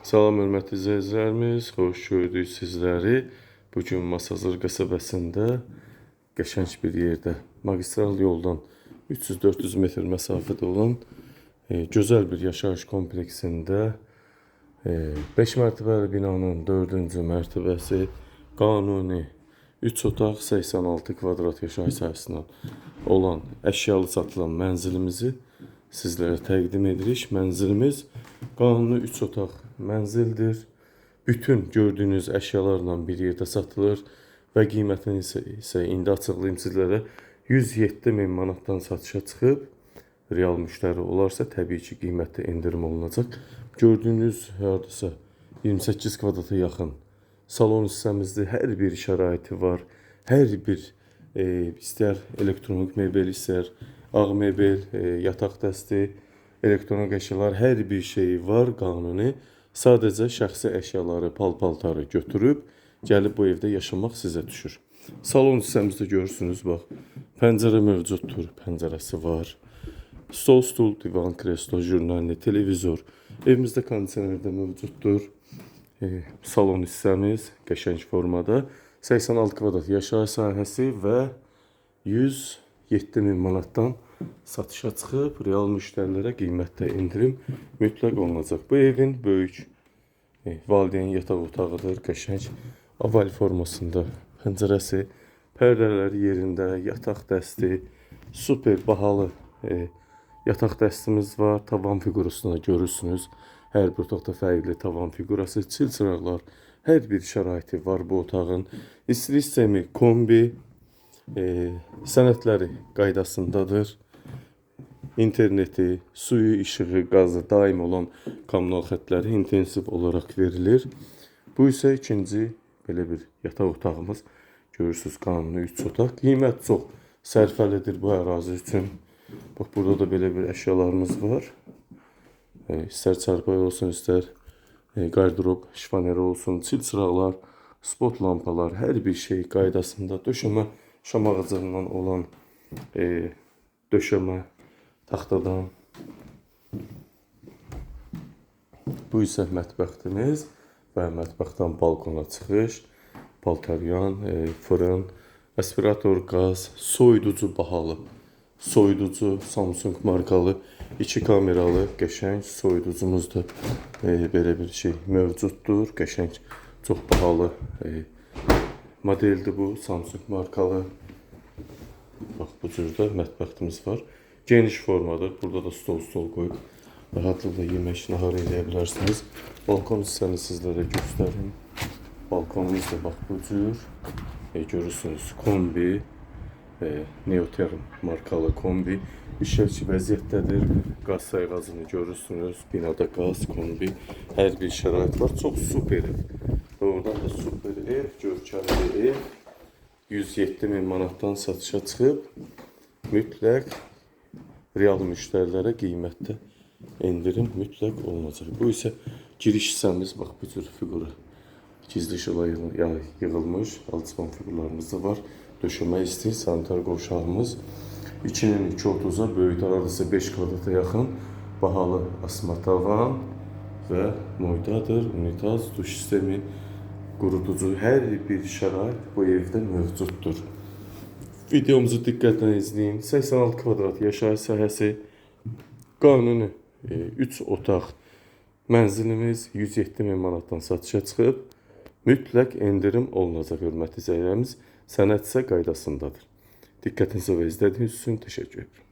Salam hörmətli izləyicilərimiz, xoş gördük sizləri. Bugün Masazır qəsəbəsində qəşəng bir yerdə, magistral yoldan 300-400 metr məsafədə olan gözəl bir yaşayış kompleksində 5 mərtəbəli binanın 4-cü mərtəbəsi qanuni 3 otaq 86 kvadrat yaşayış sahəsindən olan əşyalı satılan mənzilimizi sizlərə təqdim edirik. Mənzilimiz qanuni 3 otaq mənzildir. Bütün gördüyünüz əşyalarla bir yerdə satılır və qiymətini isə indi açıqlayım sizlərə. 107.000 manatdan satışa çıxıb. Real müştəri olarsa təbii ki qiymətdə endirim olunacaq. Gördüyünüz hardasa 28 kvadrata yaxın salon hissəmizdir. Hər bir şəraiti var. Hər bir istər elektronik mebel, istər ağ mebel, yataq dəsti, elektronik əşyalar, hər bir şey var qanuni. Sadəcə şəxsi əşyaları, pal-paltarı götürüb, gəlib bu evdə yaşamaq sizə düşür. Salon hissəmizdə görürsünüz, bax, pəncərə mövcuddur, pəncərəsi var. Stol, stul, divan, kreslo, jurnalli, televizor. Evimizdə kondisioner də mövcuddur. Salon hissəmiz qəşəng formada. 86 kvadrat yaşayış sahəsi və 107.000 manatdan satışa çıxıb, real müştərilərə qiymətdə indirim mütləq olunacaq. Bu evin böyük valideyn yataq otağıdır, qəşəng oval formasında pəncərəsi, pərdələri yerində, yataq dəsti, super bahalı yataq dəstimiz var. Tavan figurasını görürsünüz. Hər bir otaqda fərqli tavan figurası, çil çıraqlar, hər bir şəraiti var bu otağın. İstilik sistemi, kombi, sənədləri qaydasındadır. İnterneti, suyu, işığı, qazı daim olan kommunal xətləri intensiv olaraq verilir. Bu isə ikinci belə bir yataq otağımız. Görürsünüz qanuni 3 otaq. Qiymət çox sərfəlidir bu ərazi üçün. Bax, burada da belə bir əşyalarımız var. İstər çarpay olsun, istər qardırob, şifaneri olsun, çil çıraqlar, spot lampalar, hər bir şey qaydasında. Döşəmə şam ağacından olan döşəmə taxtadan. Bu isə mətbəxtimiz və mətbəxtdən balkona çıxış, paltaryan, fırın, aspirator, qaz, soyuducu bahalı, soyuducu Samsung markalı 2 kameralı qəşəng soyuducumuz da belə bir şey mövcuddur. Qəşəng, çox bahalı modeldir bu, Samsung markalı. Bax, bu cürdə mətbəxtimiz var. Geniş formadır. Burada da stol qoyub rahatlıqla yemək, nahar edə bilərsiniz. Balkon hissəni sizlərə göstərim. Balkonumuz da bax bu cür. Görürsünüz kombi, Neoterm markalı kombi. İşləvçi vəziyyətdədir. Qaz sayğacını görürsünüz. Binada qaz, kombi, hər bir şərait var. Çox super ev. Doğrudan da super ev, görkəmli ev. 107.000 manatdan satışa çıxıb, mütləq real müştərilərə qiymətdə endirim mütləq olunacaq. Bu isə giriş hissəmiz, bax bu cür figura. Gizli işıqla yığılmış alçıpan figurlarımız da var. Döşəmə isti, sanitar qovşağımız 2'nin 2.30'a böyük hardasa 5 kvadrata yaxın bahalı asma tavan və moydadır, unitaz, duş sistemi, quruducu, hər bir şərait bu evdə mövcuddur. Videomuzu diqqətlə izləyin. 86 kvadrat yaşayış sahəsi, qanuni 3 otaq mənzilimiz 107.000 manatdan satışa çıxıb, mütləq endirim olunacaq hörmətli izləyicilərimiz. Sənəd isə qaydasındadır. Diqqətinizə və izlədiyiniz üçün təşəkkür edirəm.